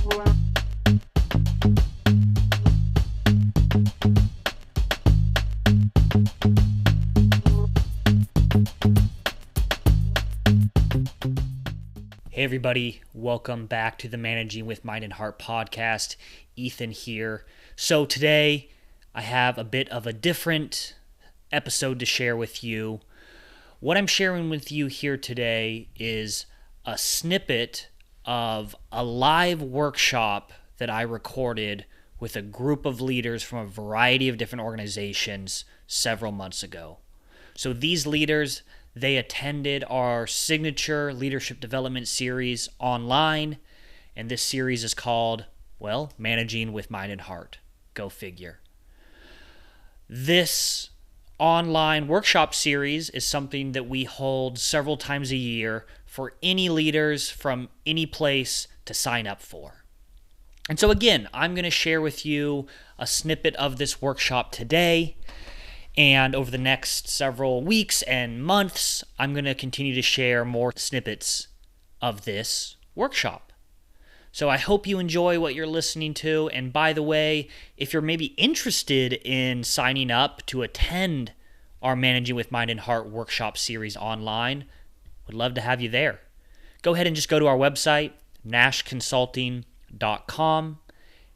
Hey everybody, welcome back to the Managing with Mind and Heart podcast. Ethan here. So today I have a bit of a different episode to share with you. What I'm sharing with you here today is a snippet of a live workshop that I recorded with a group of leaders from a variety of different organizations several months ago. So these leaders, they attended our signature leadership development series online, and this series is called, Managing with Mind and Heart. Go figure. This online workshop series is something that we hold several times a year for any leaders from any place to sign up for. And so again, I'm going to share with you a snippet of this workshop today. And over the next several weeks and months, I'm going to continue to share more snippets of this workshop. So I hope you enjoy what you're listening to. And by the way, if you're maybe interested in signing up to attend our Managing with Mind and Heart workshop series online, would love to have you there. Go ahead and just go to our website, nashconsulting.com.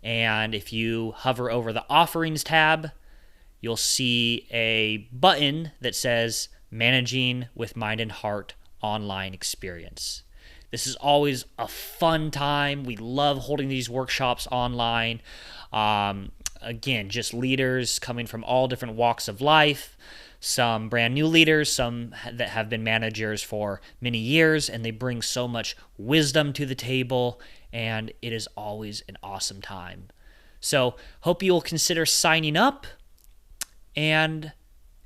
And if you hover over the offerings tab, you'll see a button that says Managing with Mind and Heart Online Experience. This is always a fun time. We love holding these workshops online. Again, just leaders coming from all different walks of life, some brand new leaders, some that have been managers for many years, and they bring so much wisdom to the table, and it is always an awesome time. So hope you'll consider signing up and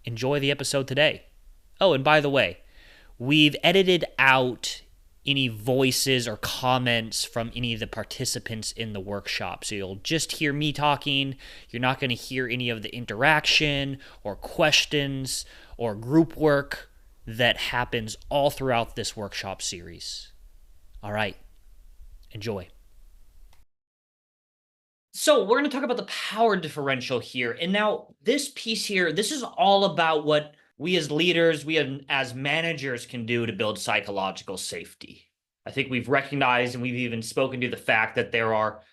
enjoy the episode today. Oh, and by the way, we've edited out any voices or comments from any of the participants in the workshop. So you'll just hear me talking. You're not going to hear any of the interaction or questions or group work that happens all throughout this workshop series. All right, enjoy. So we're going to talk about the power differential here. And now this piece here, this is all about what we as leaders, as managers can do to build psychological safety. I think we've recognized and we've even spoken to the fact that there are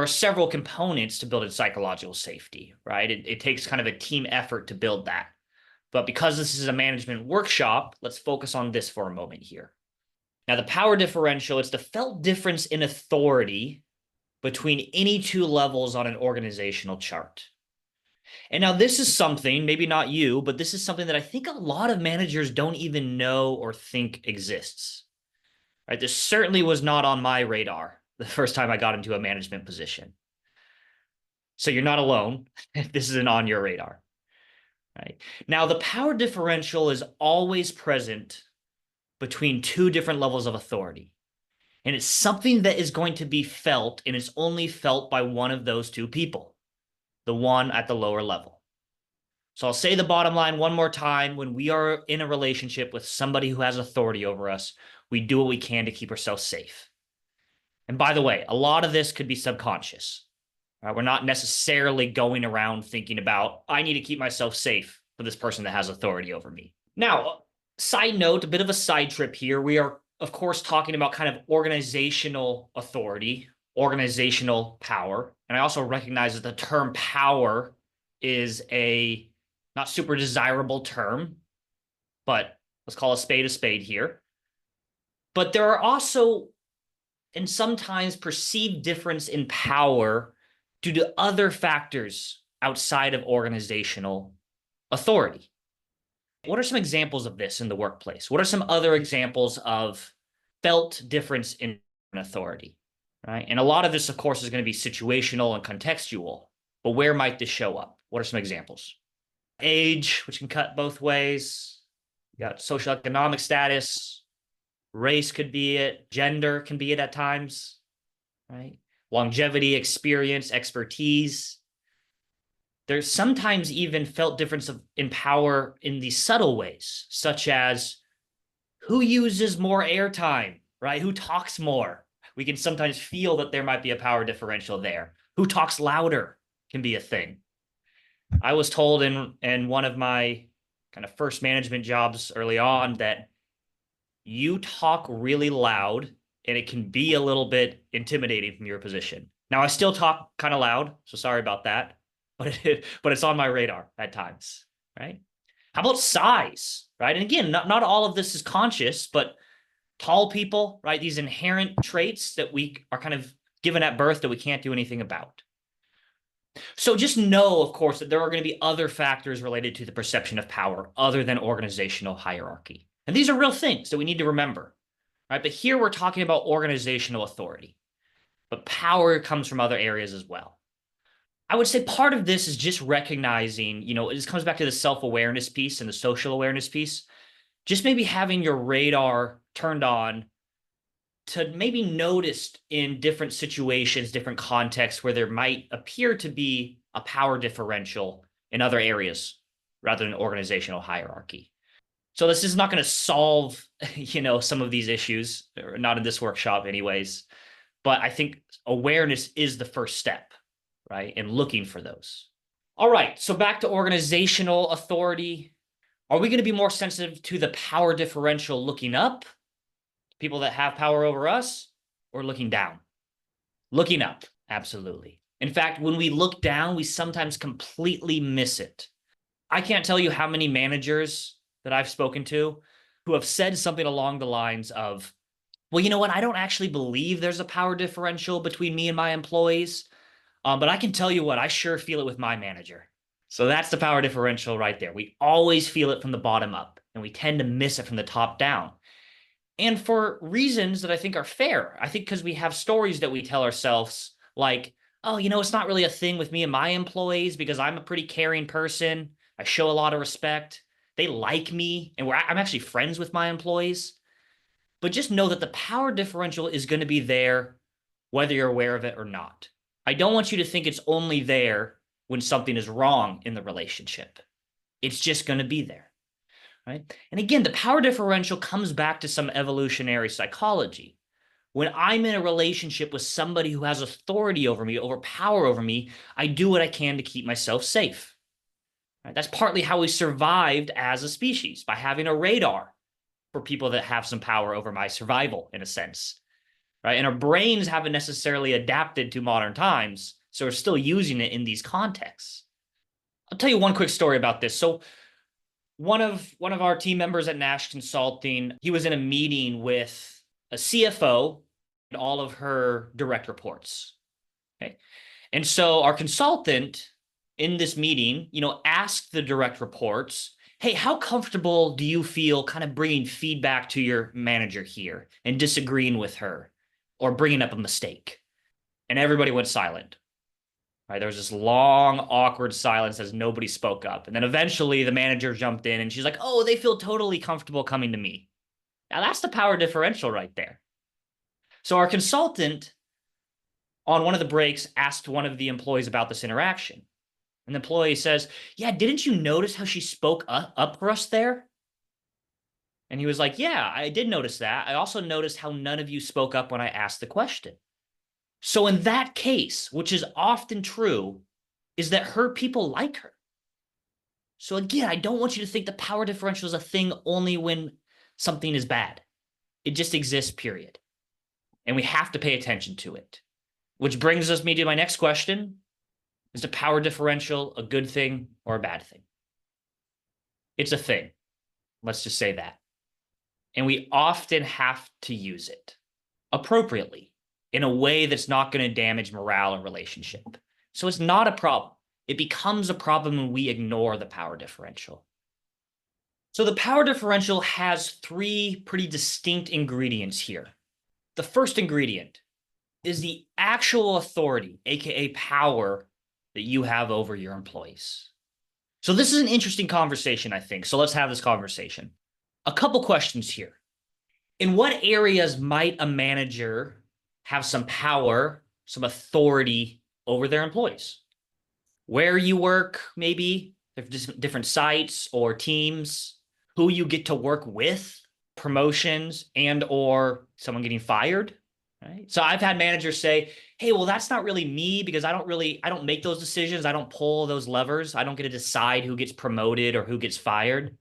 several components to building psychological safety, right? It takes kind of a team effort to build that. But because this is a management workshop, let's focus on this for a moment here. Now, the power differential, it's the felt difference in authority between any two levels on an organizational chart. And now this is something, maybe not you, but this is something that I think a lot of managers don't even know or think exists. Right? This certainly was not on my radar the first time I got into a management position. So you're not alone if this isn't on your radar. Right? Now, the power differential is always present between two different levels of authority. And it's something that is going to be felt, and it's only felt by one of those two people, the one at the lower level. So I'll say the bottom line one more time. When we are in a relationship with somebody who has authority over us, we do what we can to keep ourselves safe. And by the way, a lot of this could be subconscious. Right? We're not necessarily going around thinking about, I need to keep myself safe for this person that has authority over me. Now, side note, a bit of a side trip here. We are, of course, talking about kind of organizational authority, organizational power. And I also recognize that the term power is a not super desirable term, but let's call a spade here. But there are also, and sometimes perceived difference in power due to other factors outside of organizational authority. What are some examples of this in the workplace? What are some other examples of felt difference in authority, right? And a lot of this, of course, is going to be situational and contextual, but where might this show up? What are some examples? Age, which can cut both ways. You got socioeconomic status. Race could be it. Gender can be it at times, right? Longevity, experience, expertise. There's sometimes even felt difference in power in these subtle ways, such as who uses more airtime, right? Who talks more, We can sometimes feel that there might be a power differential there. Who talks louder can be a thing. I was told in one of my kind of first management jobs early on that you talk really loud and it can be a little bit intimidating from your position. Now I still talk kind of loud, so sorry about that, but it's on my radar at times, right? How about size, right? And again, not all of this is conscious, but tall people, right? These inherent traits that we are kind of given at birth that we can't do anything about. So just know, of course, that there are going to be other factors related to the perception of power other than organizational hierarchy. And these are real things that we need to remember, right? But here we're talking about organizational authority, but power comes from other areas as well. I would say part of this is just recognizing, it comes back to the self-awareness piece and the social awareness piece. Just maybe having your radar turned on to maybe notice in different situations, different contexts where there might appear to be a power differential in other areas rather than organizational hierarchy. So this is not going to solve, some of these issues, not in this workshop anyways, but I think awareness is the first step, right? And looking for those. All right, so back to organizational authority. Are we going to be more sensitive to the power differential looking up, people that have power over us, or looking down? Looking up, absolutely. In fact, when we look down, we sometimes completely miss it. I can't tell you how many managers that I've spoken to who have said something along the lines of, well, you know what? I don't actually believe there's a power differential between me and my employees. But I can tell you what, I sure feel it with my manager. So that's the power differential right there. We always feel it from the bottom up, and we tend to miss it from the top down. And for reasons that I think are fair. I think because we have stories that we tell ourselves like, oh, it's not really a thing with me and my employees because I'm a pretty caring person. I show a lot of respect. They like me, and I'm actually friends with my employees. But just know that the power differential is going to be there whether you're aware of it or not. I don't want you to think it's only there when something is wrong in the relationship. It's just going to be there, right? And again, the power differential comes back to some evolutionary psychology. When I'm in a relationship with somebody who has authority over me, over power over me, I do what I can to keep myself safe. Right? That's partly how we survived as a species, by having a radar for people that have some power over my survival, in a sense. Right? And our brains haven't necessarily adapted to modern times, so we're still using it in these contexts. I'll tell you one quick story about this. So one of our team members at Nash Consulting, he was in a meeting with a CFO and all of her direct reports. Okay. And so our consultant in this meeting, asked the direct reports, hey, how comfortable do you feel kind of bringing feedback to your manager here and disagreeing with her or bringing up a mistake? And everybody went silent. Right? There was this long, awkward silence as nobody spoke up. And then eventually the manager jumped in and she's like, oh, they feel totally comfortable coming to me. Now that's the power differential right there. So our consultant on one of the breaks asked one of the employees about this interaction. And the employee says, yeah, didn't you notice how she spoke up for us there? And he was like, yeah, I did notice that. I also noticed how none of you spoke up when I asked the question. So in that case, which is often true, is that her people like her. So again, I don't want you to think the power differential is a thing only when something is bad. It just exists, period. And we have to pay attention to it. Which brings me to my next question. Is the power differential a good thing or a bad thing? It's a thing. Let's just say that. And we often have to use it appropriately in a way that's not going to damage morale and relationship. So it's not a problem. It becomes a problem when we ignore the power differential. So the power differential has three pretty distinct ingredients here. The first ingredient is the actual authority, aka power, that you have over your employees. So this is an interesting conversation, I think. So let's have this conversation. A couple questions here. In what areas might a manager have some power, some authority over their employees? Where you work, maybe, different sites or teams, who you get to work with, promotions and or someone getting fired. right? So I've had managers say, hey, well, that's not really me because I don't make those decisions. I don't pull those levers. I don't get to decide who gets promoted or who gets fired.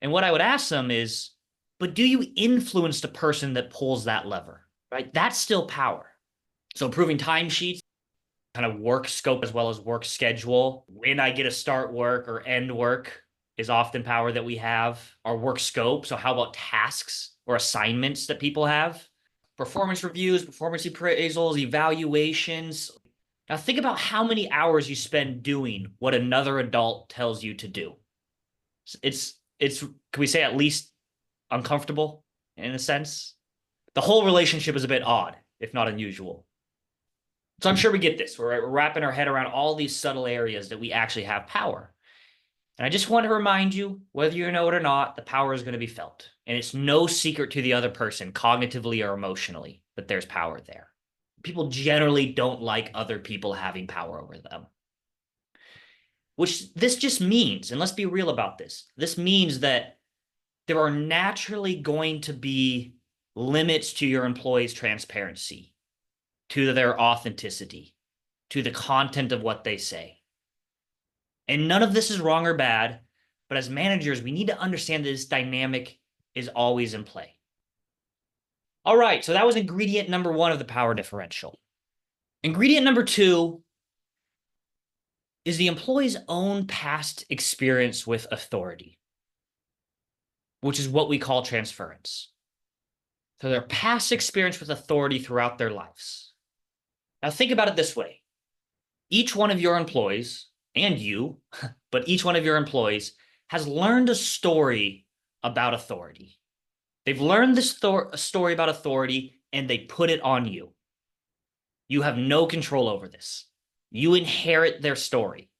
And what I would ask them is, but do you influence the person that pulls that lever, right? That's still power. So approving timesheets, kind of work scope as well as work schedule, when I get to start work or end work is often power that we have. Our work scope. So how about tasks or assignments that people have? Performance reviews, performance appraisals, evaluations. Now think about how many hours you spend doing what another adult tells you to do. It's can we say at least uncomfortable in a sense? The whole relationship is a bit odd, if not unusual. So I'm sure we get this. We're wrapping our head around all these subtle areas that we actually have power. And I just want to remind you, whether you know it or not, the power is going to be felt. And it's no secret to the other person, cognitively or emotionally, that there's power there. People generally don't like other people having power over them. Which this just means, and let's be real about this means that there are naturally going to be limits to your employees' transparency, to their authenticity, to the content of what they say. And none of this is wrong or bad, but as managers, we need to understand that this dynamic is always in play. All right, so that was ingredient number 1 of the power differential. Ingredient number 2 is the employee's own past experience with authority, which is what we call transference. So their past experience with authority throughout their lives. Now think about it this way. Each one of your employees, and you, but each one of your employees has learned a story about authority. They've learned this story about authority and they put it on you. You have no control over this. You inherit their story.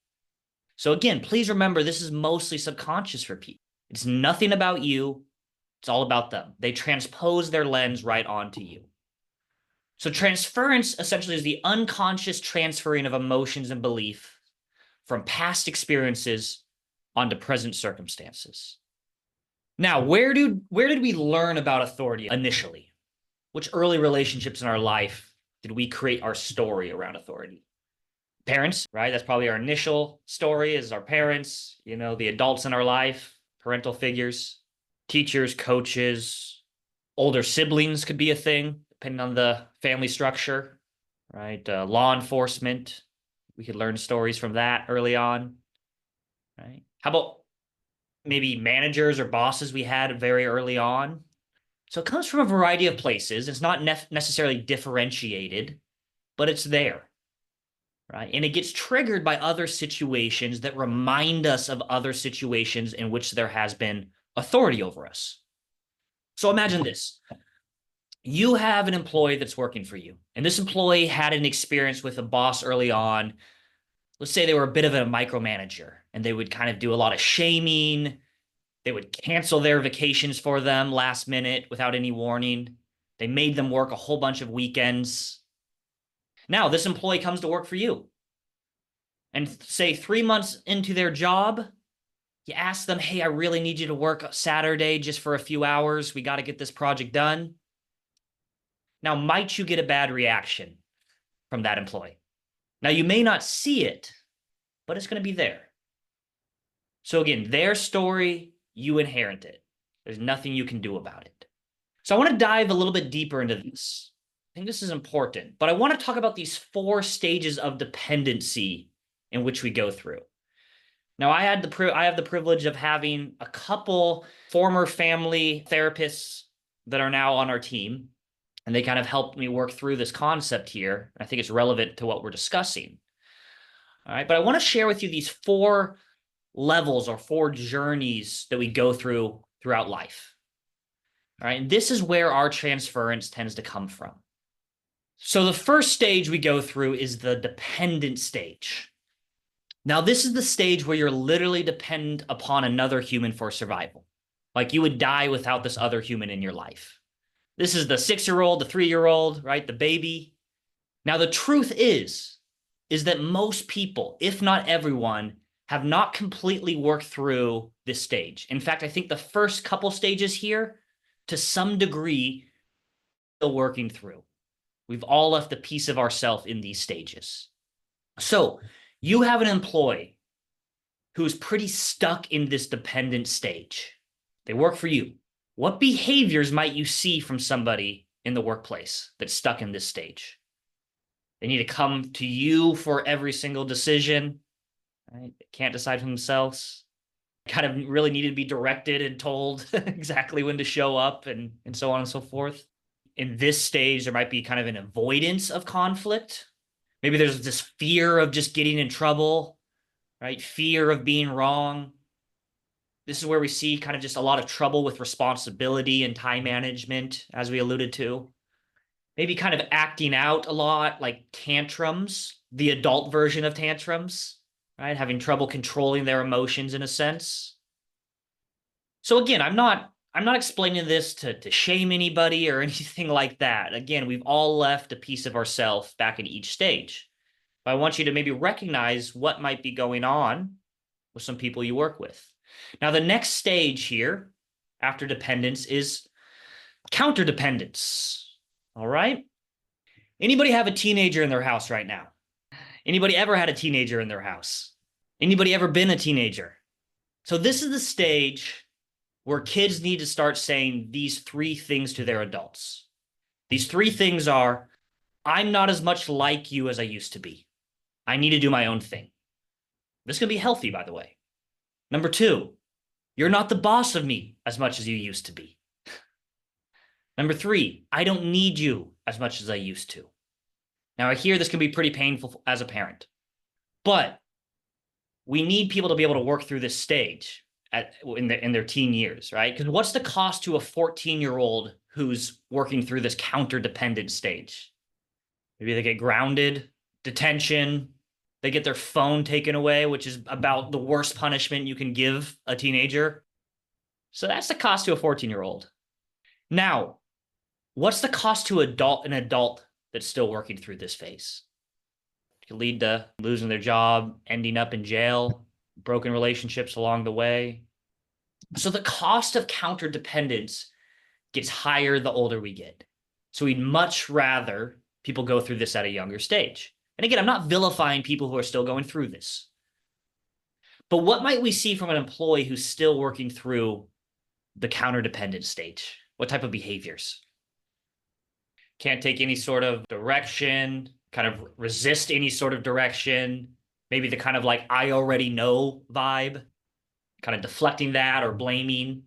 So again, please remember, this is mostly subconscious for people. It's nothing about you. It's all about them. They transpose their lens right onto you. So transference essentially is the unconscious transferring of emotions and belief from past experiences onto present circumstances. Now, where did we learn about authority initially? Which early relationships in our life did we create our story around authority? Parents, right? That's probably our initial story is our parents, the adults in our life, parental figures, teachers, coaches, older siblings could be a thing, depending on the family structure, right? Law enforcement, we could learn stories from that early on, right? How about maybe managers or bosses we had very early on? So it comes from a variety of places. It's not necessarily differentiated, but it's there, right? And it gets triggered by other situations that remind us of other situations in which there has been authority over us. So imagine this. You have an employee that's working for you, and this employee had an experience with a boss early on. Let's say they were a bit of a micromanager, and they would kind of do a lot of shaming. They would cancel their vacations for them last minute without any warning. They made them work a whole bunch of weekends. Now, this employee comes to work for you. And say 3 months into their job, you ask them, hey, I really need you to work Saturday just for a few hours. We got to get this project done. Now, might you get a bad reaction from that employee? Now, you may not see it, but it's going to be there. So again, their story, you inherit it. There's nothing you can do about it. So I want to dive a little bit deeper into this. I think this is important, but I want to talk about these 4 stages of dependency in which we go through. Now, I have the privilege of having a couple former family therapists that are now on our team, and they kind of helped me work through this concept here. I think it's relevant to what we're discussing. All right, but I want to share with you these 4 levels or 4 journeys that we go through throughout life. All right, and this is where our transference tends to come from. So the first stage we go through is the dependent stage. Now, this is the stage where you're literally dependent upon another human for survival. Like you would die without this other human in your life. This is the 6-year-old, the 3-year-old, right? The baby. Now, the truth is that most people, if not everyone, have not completely worked through this stage. In fact, I think the first couple stages here, to some degree, still working through. We've all left a piece of ourselves in these stages. So you have an employee who's pretty stuck in this dependent stage. They work for you. What behaviors might you see from somebody in the workplace that's stuck in this stage? They need to come to you for every single decision, right? They can't decide for themselves. Kind of really needed to be directed and told exactly when to show up and so on and so forth. In this stage, there might be kind of an avoidance of conflict. Maybe there's this fear of just getting in trouble, right? Fear of being wrong. This is where we see kind of just a lot of trouble with responsibility and time management, as we alluded to. Maybe kind of acting out a lot, like tantrums, the adult version of tantrums, right? Having trouble controlling their emotions in a sense. So again, I'm not explaining this to shame anybody or anything like that. Again, we've all left a piece of ourselves back in each stage. But I want you to maybe recognize what might be going on with some people you work with. Now, the next stage here after dependence is counterdependence. All right? Anybody have a teenager in their house right now? Anybody ever had a teenager in their house? Anybody ever been a teenager? So this is the stage where kids need to start saying these three things to their adults. These three things are, I'm not as much like you as I used to be. I need to do my own thing. This can be healthy, by the way. Number two, you're not the boss of me as much as you used to be. Number three, I don't need you as much as I used to. Now, I hear this can be pretty painful as a parent, but we need people to be able to work through this stage in their teen years, right? Because what's the cost to a 14-year-old who's working through this counter-dependent stage? Maybe they get grounded, detention, they get their phone taken away, which is about the worst punishment you can give a teenager. So that's the cost to a 14-year-old. Now, what's the cost to an adult that's still working through this phase? It could lead to losing their job, ending up in jail, broken relationships along the way. So the cost of counterdependence gets higher the older we get. So we'd much rather people go through this at a younger stage. And again, I'm not vilifying people who are still going through this. But what might we see from an employee who's still working through the counterdependent stage? What type of behaviors? Can't take any sort of direction, kind of resist any sort of direction. Maybe the kind of like, I already know vibe, kind of deflecting that or blaming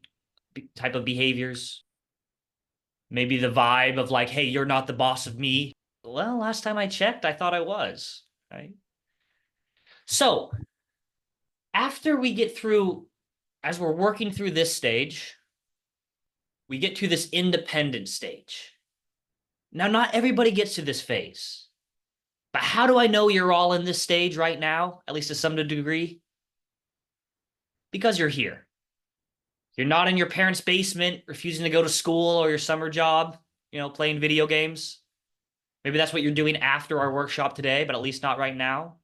type of behaviors. Maybe the vibe of like, hey, you're not the boss of me. Well, last time I checked, I thought I was, right? So after we get through, as we're working through this stage, we get to this independent stage. Now, not everybody gets to this phase, but how do I know you're all in this stage right now, at least to some degree? Because you're here. You're not in your parents' basement, refusing to go to school or your summer job, playing video games. Maybe that's what you're doing after our workshop today, but at least not right now.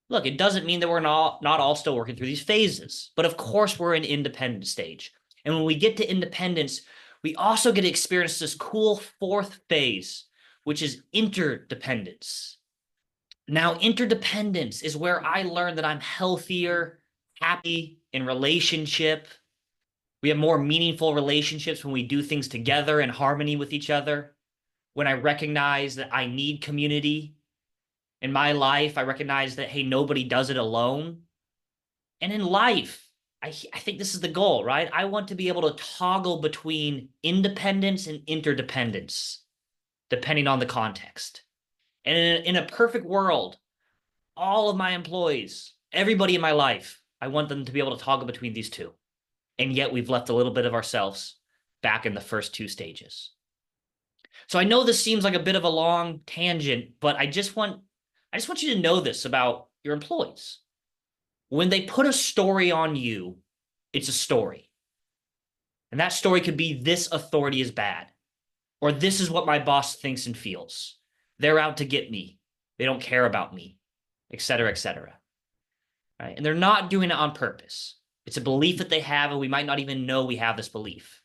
Look, it doesn't mean that we're not all still working through these phases, but of course we're in independent stage. And when we get to independence, we also get to experience this cool fourth phase, which is interdependence. Now, interdependence is where I learn that I'm healthier, happy in relationship. We have more meaningful relationships when we do things together in harmony with each other. When I recognize that I need community in my life, I recognize that, hey, nobody does it alone. And in life, I think this is the goal, right? I want to be able to toggle between independence and interdependence, depending on the context. And in a perfect world, all of my employees, everybody in my life, I want them to be able to toggle between these two. And yet we've left a little bit of ourselves back in the first two stages. So I know this seems like a bit of a long tangent, but I just want you to know this about your employees. When they put a story on you, it's a story. And that story could be, this authority is bad, or this is what my boss thinks and feels. They're out to get me. They don't care about me, et cetera, et cetera. Right? And they're not doing it on purpose. It's a belief that they have, and we might not even know we have this belief,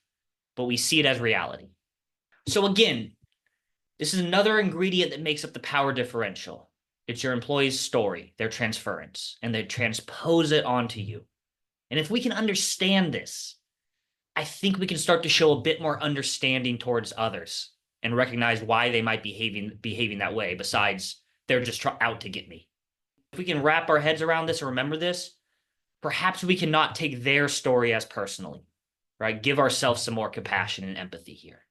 but we see it as reality. So again, This is another ingredient that makes up the power differential. It's your employee's story, their transference, and they transpose it onto you. And if we can understand this, I think we can start to show a bit more understanding towards others and recognize why they might be behaving that way, besides they're just out to get me. If we can wrap our heads around this and remember this, perhaps we cannot take their story as personally, right? Give ourselves some more compassion and empathy here.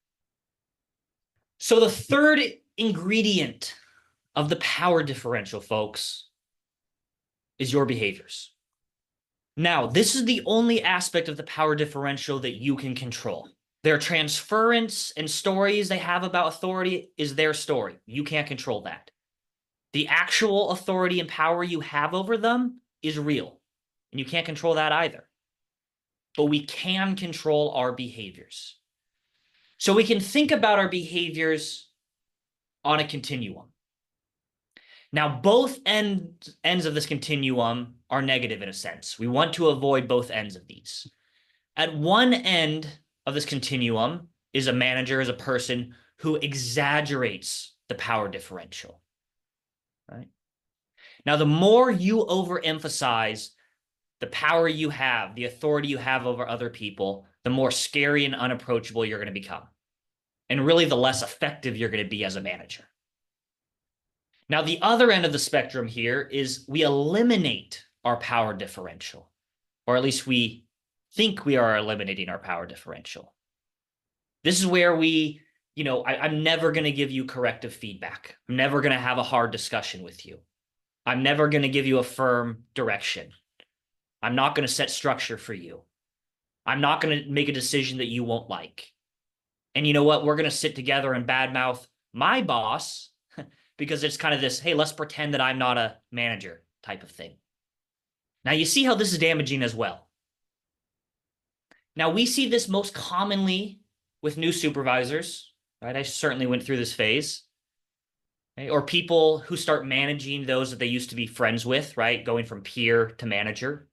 So the third ingredient of the power differential, folks, is your behaviors. Now, this is the only aspect of the power differential that you can control. Their transference and stories they have about authority is their story. You can't control that. The actual authority and power you have over them is real, and you can't control that either. But we can control our behaviors. So we can think about our behaviors on a continuum. Now, both ends of this continuum are negative in a sense. We want to avoid both ends of these. At one end of this continuum is a manager, is a person who exaggerates the power differential. Right? Now, the more you overemphasize the power you have, the authority you have over other people, the more scary and unapproachable you're going to become. And really, the less effective you're going to be as a manager. Now, the other end of the spectrum here is we eliminate our power differential, or at least we think we are eliminating our power differential. This is where I'm never going to give you corrective feedback. I'm never going to have a hard discussion with you. I'm never going to give you a firm direction. I'm not going to set structure for you. I'm not going to make a decision that you won't like. And you know what? We're going to sit together and badmouth my boss because it's kind of this, hey, let's pretend that I'm not a manager type of thing. Now, you see how this is damaging as well. Now, we see this most commonly with new supervisors, right? I certainly went through this phase. Right? Or people who start managing those that they used to be friends with, right? Going from peer to manager.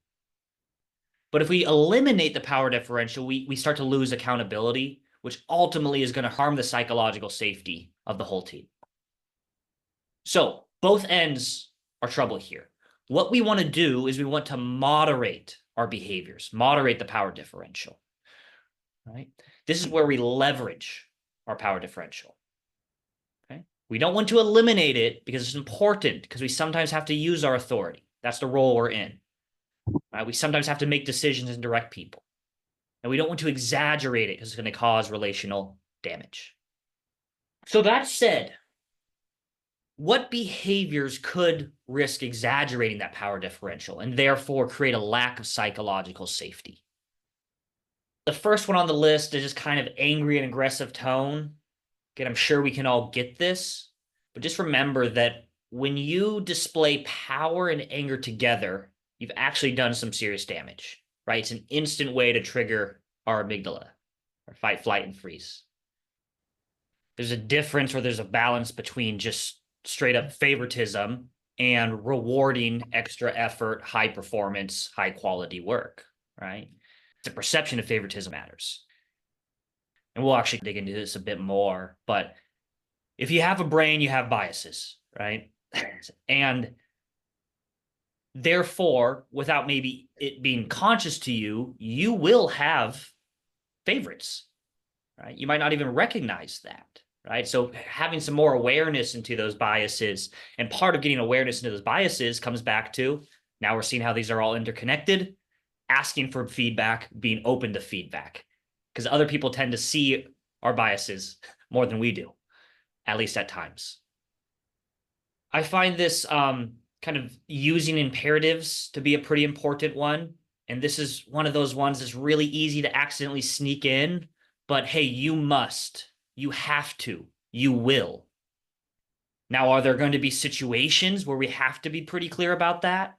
But if we eliminate the power differential, we start to lose accountability, which ultimately is going to harm the psychological safety of the whole team. So both ends are trouble here. What we want to do is we want to moderate our behaviors, moderate the power differential. Right? This is where we leverage our power differential. Okay? We don't want to eliminate it because it's important, because we sometimes have to use our authority. That's the role we're in. Right? We sometimes have to make decisions and direct people. And we don't want to exaggerate it because it's going to cause relational damage. So that said, what behaviors could risk exaggerating that power differential and therefore create a lack of psychological safety? The first one on the list is just kind of angry and aggressive tone. Again, I'm sure we can all get this, but just remember that when you display power and anger together, you've actually done some serious damage, right? It's an instant way to trigger our amygdala, our fight, flight, and freeze. There's a difference, or there's a balance between just straight up favoritism and rewarding extra effort, high performance, high quality work, right? The perception of favoritism matters. And we'll actually dig into this a bit more, but if you have a brain, you have biases, right? And therefore, without maybe it being conscious to you, you will have favorites, right? You might not even recognize that, right? So having some more awareness into those biases, and part of getting awareness into those biases comes back to, now we're seeing how these are all interconnected, asking for feedback, being open to feedback, because other people tend to see our biases more than we do, at least at times. I find this kind of using imperatives to be a pretty important one. And this is one of those ones that's really easy to accidentally sneak in. But hey, you must, you have to, you will. Now, are there going to be situations where we have to be pretty clear about that?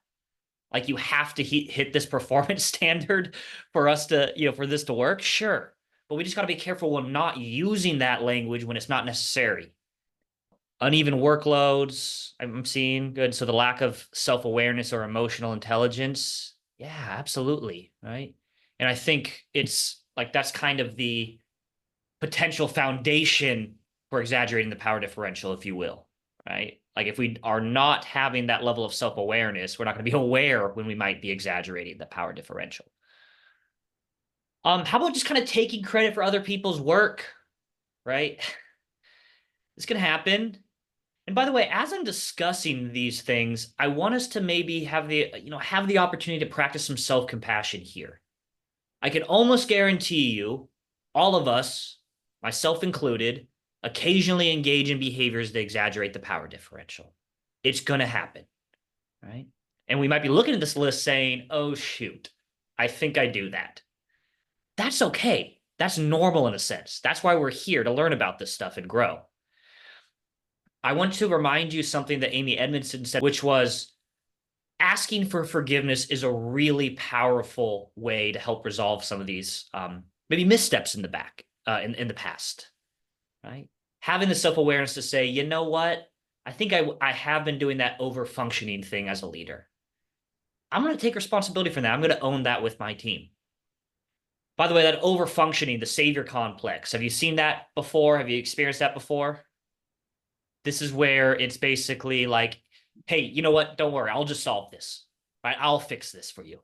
Like you have to hit this performance standard for us to, for this to work? Sure. But we just got to be careful when not using that language when it's not necessary. Uneven workloads, I'm seeing. Good. So the lack of self-awareness or emotional intelligence. Yeah, absolutely. Right. And I think it's like that's kind of the potential foundation for exaggerating the power differential, if you will, right? Like if we are not having that level of self-awareness, we're not going to be aware when we might be exaggerating the power differential. How about just kind of taking credit for other people's work, right? This can happen. And by the way, as I'm discussing these things, I want us to maybe have the opportunity to practice some self-compassion here. I can almost guarantee you, all of us, myself included, occasionally engage in behaviors that exaggerate the power differential. It's going to happen, right? And we might be looking at this list saying, oh, shoot, I think I do that. That's okay. That's normal in a sense. That's why we're here, to learn about this stuff and grow. I want to remind you something that Amy Edmondson said, which was asking for forgiveness is a really powerful way to help resolve some of these maybe missteps in the back in the past, right? Having the self-awareness to say, you know what? I think I have been doing that over-functioning thing as a leader. I'm going to take responsibility for that. I'm going to own that with my team. By the way, that over-functioning, the savior complex, have you seen that before? Have you experienced that before? This is where it's basically like, hey, you know what? Don't worry. I'll just solve this, right? I'll fix this for you.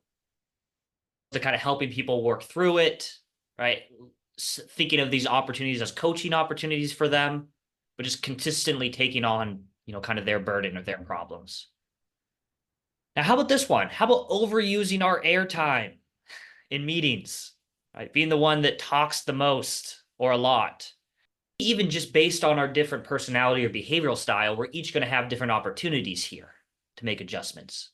To kind of helping people work through it, right? Thinking of these opportunities as coaching opportunities for them, but just consistently taking on, kind of their burden or their problems. Now, how about this one? How about overusing our airtime in meetings, right? Being the one that talks the most or a lot. Even just based on our different personality or behavioral style, we're each going to have different opportunities here to make adjustments.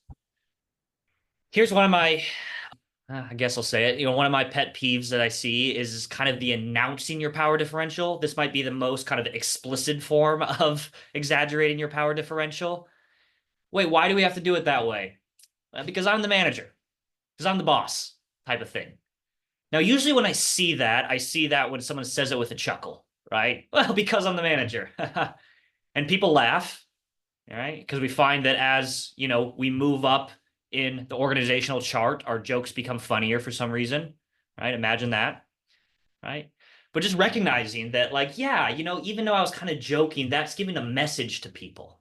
Here's one of my, I guess I'll say it, one of my pet peeves that I see is kind of the announcing your power differential. This might be the most kind of explicit form of exaggerating your power differential. Wait, why do we have to do it that way? Because I'm the manager, because I'm the boss type of thing. Now, usually when I see that when someone says it with a chuckle, right? Well, because I'm the manager. And people laugh, all right? Because we find that as, we move up in the organizational chart, our jokes become funnier for some reason, right? Imagine that, right? But just recognizing that, like, yeah, even though I was kind of joking, that's giving a message to people.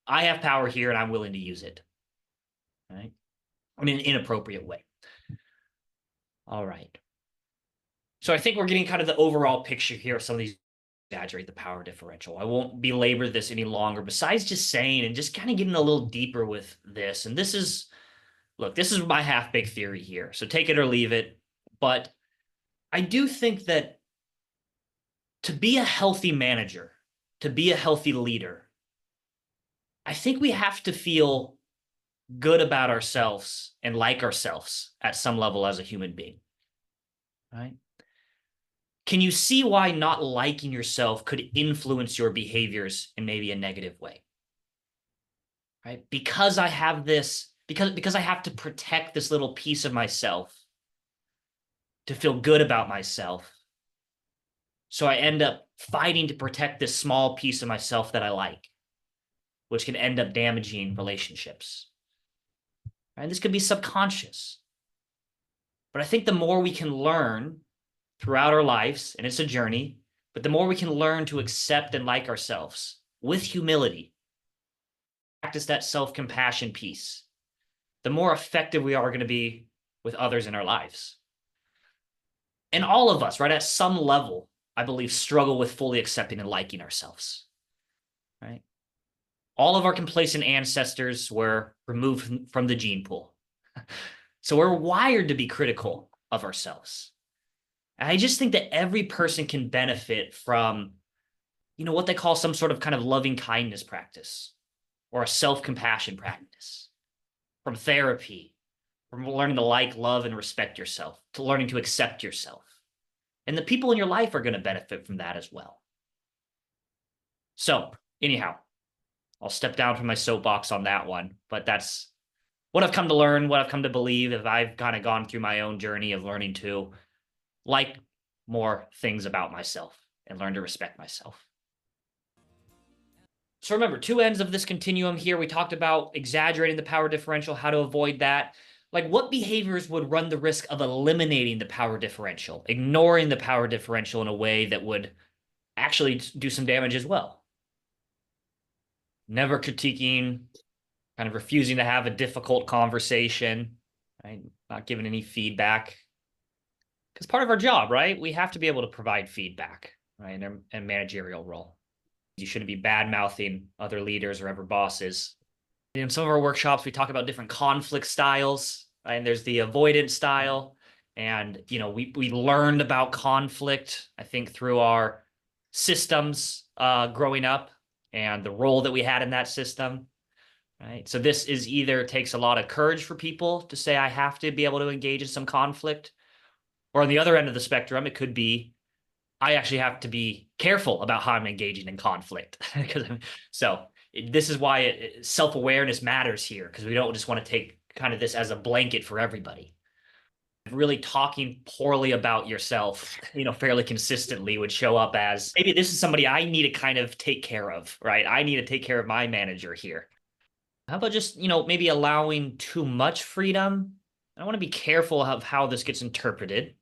I have power here and I'm willing to use it, right? In an inappropriate way. All right. So I think we're getting kind of the overall picture here of some of these exaggerate the power differential. I won't belabor this any longer, besides just saying and just kind of getting a little deeper with this. And this is my half-baked theory here. So take it or leave it. But I do think that to be a healthy manager, to be a healthy leader, I think we have to feel good about ourselves and like ourselves at some level as a human being, right? Can you see why not liking yourself could influence your behaviors in maybe a negative way? Right? Because I have this, because I have to protect this little piece of myself to feel good about myself. So I end up fighting to protect this small piece of myself that I like, which can end up damaging relationships. And this could be subconscious. But I think the more we can learn throughout our lives, and it's a journey, but the more we can learn to accept and like ourselves with humility, practice that self-compassion piece, the more effective we are going to be with others in our lives. And all of us, right, at some level, I believe, struggle with fully accepting and liking ourselves, right? All of our complacent ancestors were removed from the gene pool. So we're wired to be critical of ourselves. And I just think that every person can benefit from, what they call some sort of kind of loving kindness practice or a self-compassion practice, from therapy, from learning to like, love, and respect yourself, to learning to accept yourself. And the people in your life are going to benefit from that as well. So anyhow, I'll step down from my soapbox on that one, but that's what I've come to learn, what I've come to believe as I've kind of gone through my own journey of learning to like more things about myself and learn to respect myself. So remember, two ends of this continuum here. We talked about exaggerating the power differential, how to avoid that. Like, what behaviors would run the risk of eliminating the power differential, ignoring the power differential in a way that would actually do some damage as well. Never critiquing, kind of refusing to have a difficult conversation, right? Not giving any feedback. Because part of our job, right? We have to be able to provide feedback, right? In a managerial role. You shouldn't be bad mouthing other leaders or ever bosses. In some of our workshops, we talk about different conflict styles, right? And there's the avoidance style. And, we learned about conflict, I think, through our systems growing up and the role that we had in that system, right? So this is either takes a lot of courage for people to say, I have to be able to engage in some conflict. Or on the other end of the spectrum, it could be, I actually have to be careful about how I'm engaging in conflict. So this is why self-awareness matters here, because we don't just want to take kind of this as a blanket for everybody. Really talking poorly about yourself, fairly consistently would show up as maybe this is somebody I need to kind of take care of, right? I need to take care of my manager here. How about just, maybe allowing too much freedom? I want to be careful of how this gets interpreted.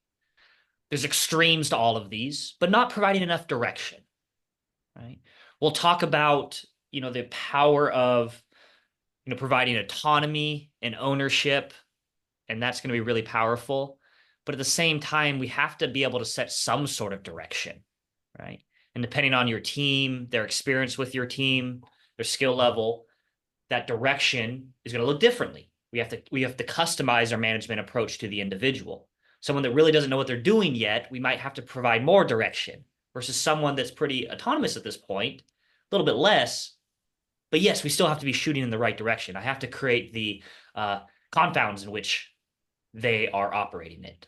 There's extremes to all of these, but not providing enough direction, right? We'll talk about, the power of, providing autonomy and ownership, and that's going to be really powerful. But at the same time, we have to be able to set some sort of direction, right? And depending on your team, their experience with your team, their skill level, that direction is going to look differently. We have to customize our management approach to the individual. Someone that really doesn't know what they're doing yet, we might have to provide more direction versus someone that's pretty autonomous at this point, a little bit less. But yes, we still have to be shooting in the right direction. I have to create the confounds in which they are operating it.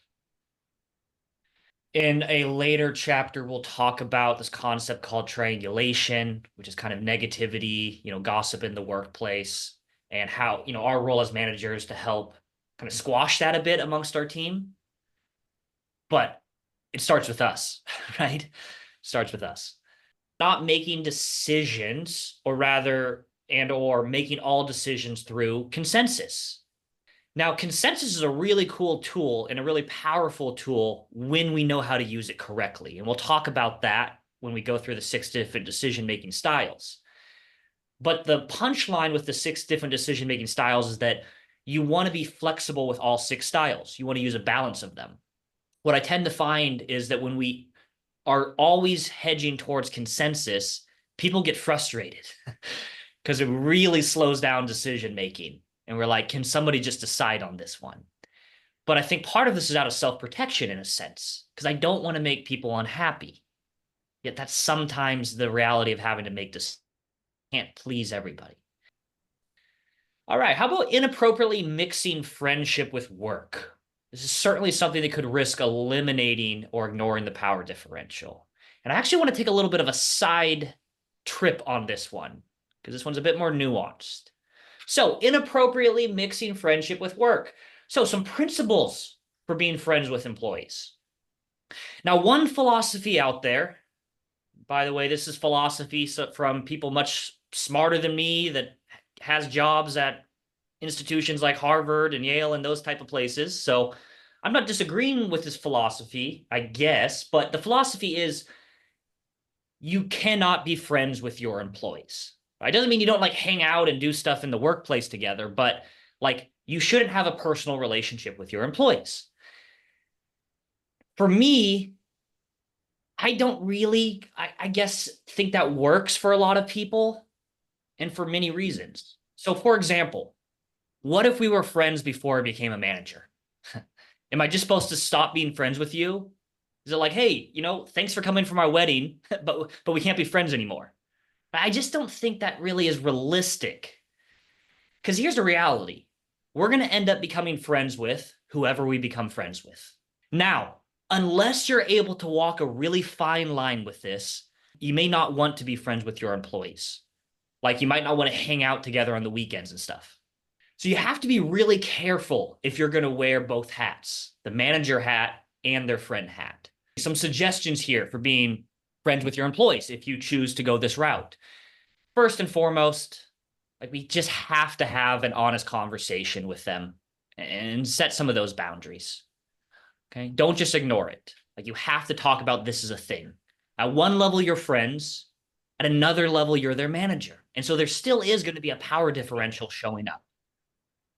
In a later chapter, we'll talk about this concept called triangulation, which is kind of negativity, gossip in the workplace, and how, our role as managers to help kind of squash that a bit amongst our team. But it starts with us, right? It starts with us. Not making decisions, or making all decisions through consensus. Now, consensus is a really cool tool and a really powerful tool when we know how to use it correctly. And we'll talk about that when we go through the 6 different decision-making styles. But the punchline with the 6 different decision-making styles is that you want to be flexible with all 6 styles. You want to use a balance of them. What I tend to find is that when we are always hedging towards consensus, people get frustrated because it really slows down decision-making. And we're like, can somebody just decide on this one? But I think part of this is out of self-protection in a sense, because I don't want to make people unhappy. Yet that's sometimes the reality of having to make this. Can't please everybody. All right, how about inappropriately mixing friendship with work? This is certainly something that could risk eliminating or ignoring the power differential. And I actually want to take a little bit of a side trip on this one, because this one's a bit more nuanced. So, inappropriately mixing friendship with work. So, some principles for being friends with employees. Now, one philosophy out there, by the way, this is philosophy from people much smarter than me that has jobs at institutions like Harvard and Yale and those type of places. So, I'm not disagreeing with this philosophy, I guess, but the philosophy is you cannot be friends with your employees. It doesn't mean you don't like hang out and do stuff in the workplace together, but like you shouldn't have a personal relationship with your employees. For me, I don't really, I guess, think that works for a lot of people and for many reasons. So, for example, what if we were friends before I became a manager? Am I just supposed to stop being friends with you? Is it like, hey, thanks for coming for my wedding, but we can't be friends anymore? I just don't think that really is realistic. Because here's the reality. We're going to end up becoming friends with whoever we become friends with. Now, unless you're able to walk a really fine line with this, you may not want to be friends with your employees. Like you might not want to hang out together on the weekends and stuff. So you have to be really careful if you're going to wear both hats, the manager hat and their friend hat. Some suggestions here for being friends with your employees if you choose to go this route. First and foremost, like we just have to have an honest conversation with them and set some of those boundaries. Okay. Don't just ignore it. Like you have to talk about this as a thing. At one level, you're friends. At another level, you're their manager. And so there still is going to be a power differential showing up.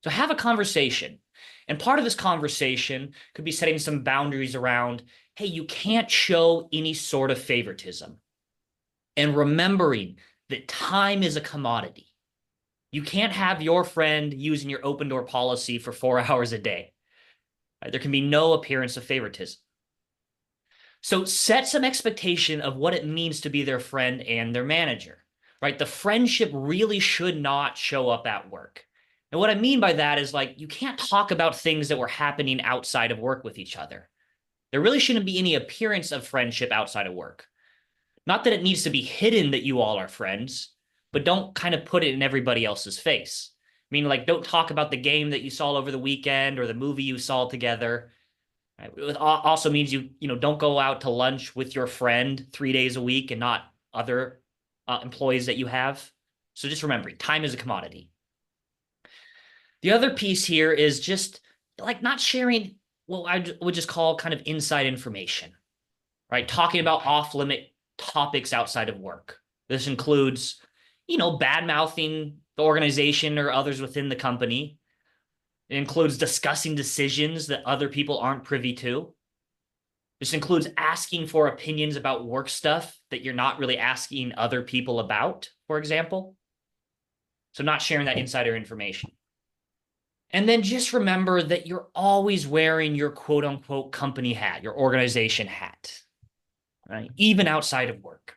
So have a conversation. And part of this conversation could be setting some boundaries around, hey, you can't show any sort of favoritism. And remembering that time is a commodity. You can't have your friend using your open door policy for 4 hours a day. Right? There can be no appearance of favoritism. So set some expectation of what it means to be their friend and their manager, right? The friendship really should not show up at work. And what I mean by that is like, you can't talk about things that were happening outside of work with each other. There really shouldn't be any appearance of friendship outside of work. Not that it needs to be hidden that you all are friends, but don't kind of put it in everybody else's face. I mean, like, don't talk about the game that you saw over the weekend or the movie you saw together. Right? It also means you don't go out to lunch with your friend 3 days a week and not other employees that you have. So just remembering, time is a commodity. The other piece here is just like not sharing what I would just call kind of inside information, right? Talking about off-limit topics outside of work. This includes, bad mouthing the organization or others within the company. It includes discussing decisions that other people aren't privy to. This includes asking for opinions about work stuff that you're not really asking other people about, for example. So not sharing that insider information. And then just remember that you're always wearing your quote unquote company hat, your organization hat, right? Even outside of work.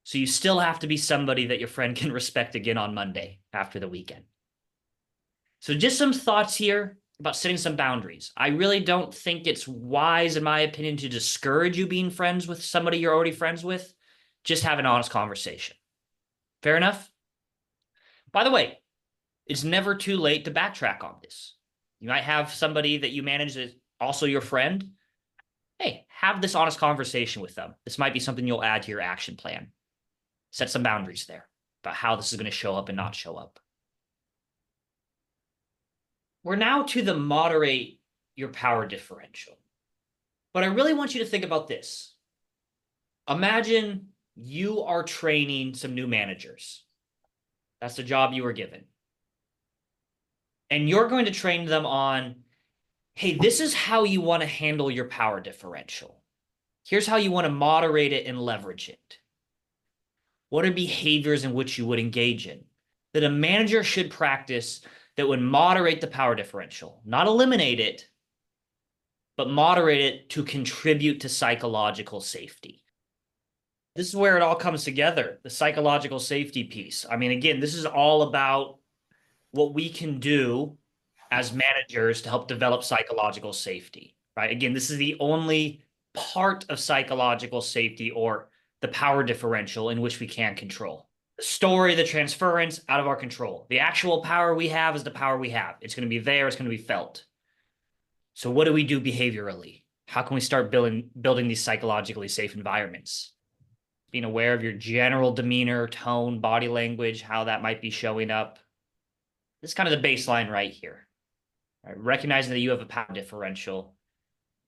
So you still have to be somebody that your friend can respect again on Monday after the weekend. So just some thoughts here about setting some boundaries. I really don't think it's wise, in my opinion, to discourage you being friends with somebody you're already friends with. Just have an honest conversation. Fair enough? By the way, it's never too late to backtrack on this. You might have somebody that you manage that's also your friend. Hey, have this honest conversation with them. This might be something you'll add to your action plan. Set some boundaries there about how this is going to show up and not show up. We're now to the moderate your power differential. But I really want you to think about this. Imagine you are training some new managers. That's the job you were given. And you're going to train them on, hey, this is how you want to handle your power differential. Here's how you want to moderate it and leverage it. What are behaviors in which you would engage in? That a manager should practice that would moderate the power differential, not eliminate it, but moderate it to contribute to psychological safety. This is where it all comes together, the psychological safety piece. I mean, again, this is all about what we can do as managers to help develop psychological safety, right? Again, this is the only part of psychological safety or the power differential in which we can control. The story, the transference, out of our control. The actual power we have is the power we have. It's going to be there. It's going to be felt. So what do we do behaviorally? How can we start building these psychologically safe environments? Being aware of your general demeanor, tone, body language, how that might be showing up. This is kind of the baseline right here. Right? Recognizing that you have a power differential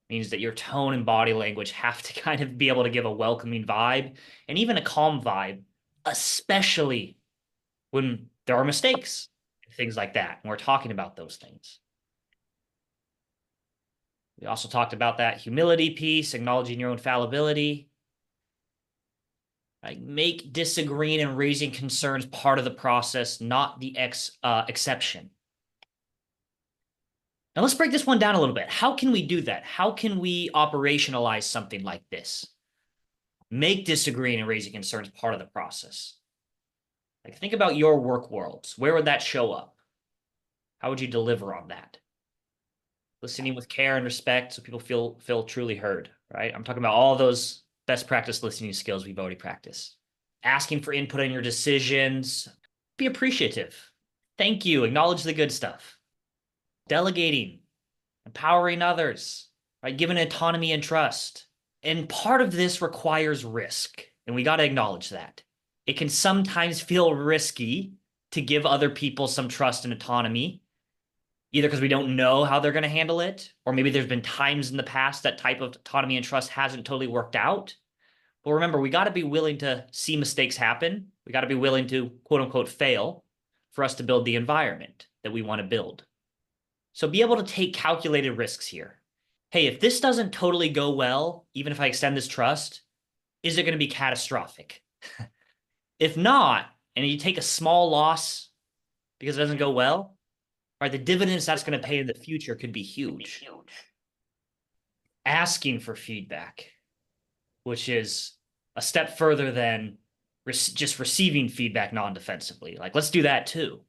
means that your tone and body language have to kind of be able to give a welcoming vibe and even a calm vibe, especially when there are mistakes, things like that. And we're talking about those things. We also talked about that humility piece, acknowledging your own fallibility. Right? Make disagreeing and raising concerns part of the process, not the exception. Now let's break this one down a little bit. How can we do that? How can we operationalize something like this? Make disagreeing and raising concerns part of the process. Like, think about your work worlds. Where would that show up? How would you deliver on that? Listening with care and respect so people feel truly heard, right? I'm talking about all those best practice listening skills we've already practiced. Asking for input on your decisions. Be appreciative. Thank you. Acknowledge the good stuff. Delegating. Empowering others, right? Giving autonomy and trust. And part of this requires risk. And we got to acknowledge that. It can sometimes feel risky to give other people some trust and autonomy, either because we don't know how they're going to handle it, or maybe there's been times in the past that type of autonomy and trust hasn't totally worked out. But remember, we got to be willing to see mistakes happen. We got to be willing to, quote unquote, fail for us to build the environment that we want to build. So be able to take calculated risks here. Hey, if this doesn't totally go well, even if I extend this trust, is it going to be catastrophic? If not, and you take a small loss because it doesn't go well, right, the dividends that's going to pay in the future could be huge. Asking for feedback, which is a step further than just receiving feedback non-defensively. Like, let's do that too.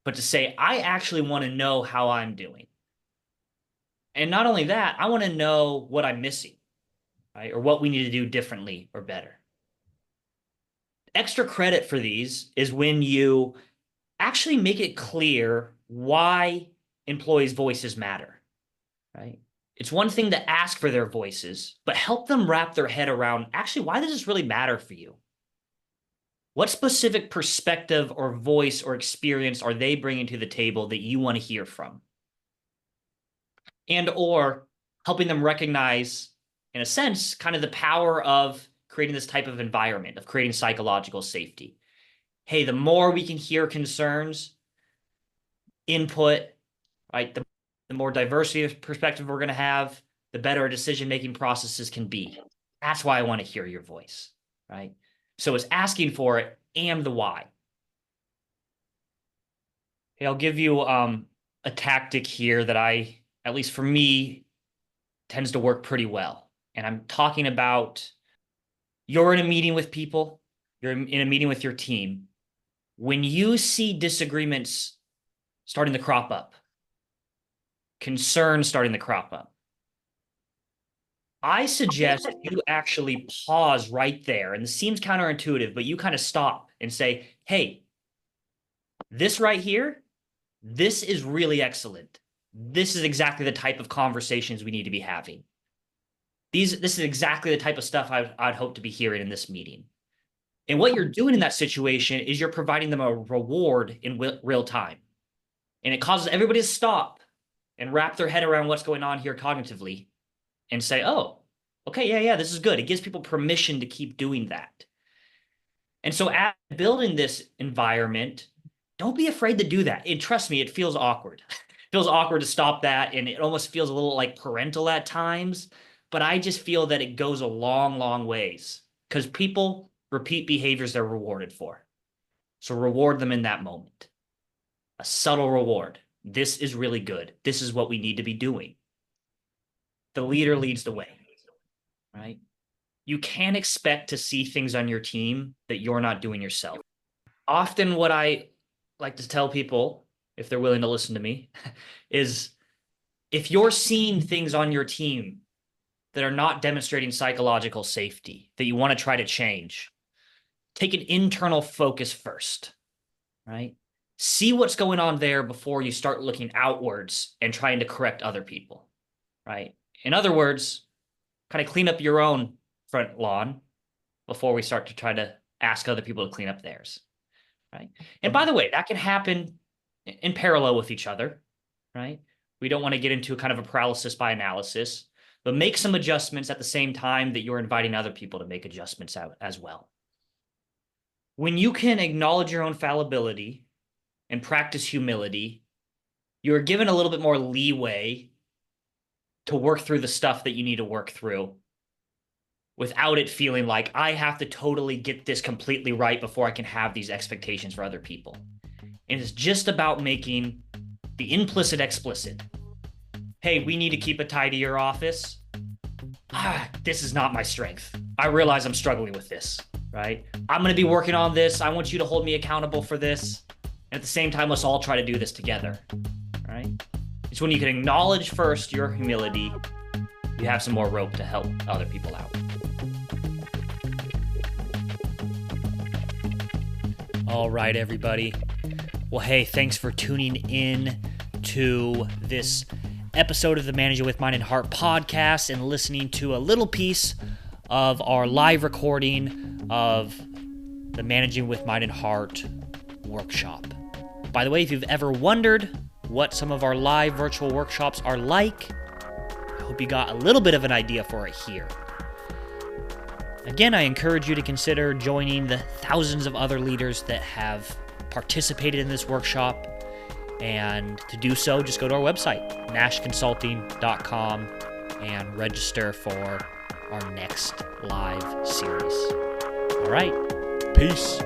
But to say, I actually want to know how I'm doing. And not only that, I want to know what I'm missing, right? Or what we need to do differently or better. Extra credit for these is when you actually make it clear why employees' voices matter, right? It's one thing to ask for their voices, but help them wrap their head around, actually, why does this really matter for you? What specific perspective or voice or experience are they bringing to the table that you want to hear from? And or helping them recognize, in a sense, kind of the power of creating this type of environment, of creating psychological safety. Hey, the more we can hear concerns, input, right, the more diversity of perspective we're going to have, the better decision-making processes can be. That's why I want to hear your voice, right? So it's asking for it and the why. Okay, I'll give you a tactic here that at least for me, tends to work pretty well. And I'm talking about, you're in a meeting with people, you're in a meeting with your team. When you see disagreements starting to crop up, concerns starting to crop up, I suggest you actually pause right there. And this seems counterintuitive, but you kind of stop and say, hey, this right here, this is really excellent. This is exactly the type of conversations we need to be having. This is exactly the type of stuff I'd hope to be hearing in this meeting. And what you're doing in that situation is you're providing them a reward in real time. And it causes everybody to stop and wrap their head around what's going on here cognitively and say, oh, okay, yeah, this is good. It gives people permission to keep doing that. And so as building this environment, don't be afraid to do that. And trust me, it feels awkward. It feels awkward to stop that, and it almost feels a little like parental at times. But I just feel that it goes a long, long ways because people repeat behaviors they're rewarded for. So reward them in that moment. A subtle reward. This is really good. This is what we need to be doing. The leader leads the way, right? You can't expect to see things on your team that you're not doing yourself. Often what I like to tell people, if they're willing to listen to me, is if you're seeing things on your team that are not demonstrating psychological safety, that you want to try to change, take an internal focus first, right? See what's going on there before you start looking outwards and trying to correct other people, right? In other words, kind of clean up your own front lawn before we start to try to ask other people to clean up theirs, right? And by the way, that can happen in parallel with each other, right? We don't want to get into kind of a paralysis by analysis, but make some adjustments at the same time that you're inviting other people to make adjustments out as well. When you can acknowledge your own fallibility and practice humility, you're given a little bit more leeway to work through the stuff that you need to work through without it feeling like I have to totally get this completely right before I can have these expectations for other people. And it's just about making the implicit explicit. Hey, we need to keep a tidier office. This is not my strength. I realize I'm struggling with this, right? I'm going to be working on this. I want you to hold me accountable for this. And at the same time, let's all try to do this together, right? It's when you can acknowledge first your humility, you have some more rope to help other people out. All right, everybody. Well, hey, thanks for tuning in to this episode of the Managing with Mind and Heart podcast and listening to a little piece of our live recording of the Managing with Mind and Heart workshop. By the way, if you've ever wondered what some of our live virtual workshops are like, I hope you got a little bit of an idea for it here. Again, I encourage you to consider joining the thousands of other leaders that have participated in this workshop. And to do so, just go to our website, nashconsulting.com, and register for our next live series. All right, peace.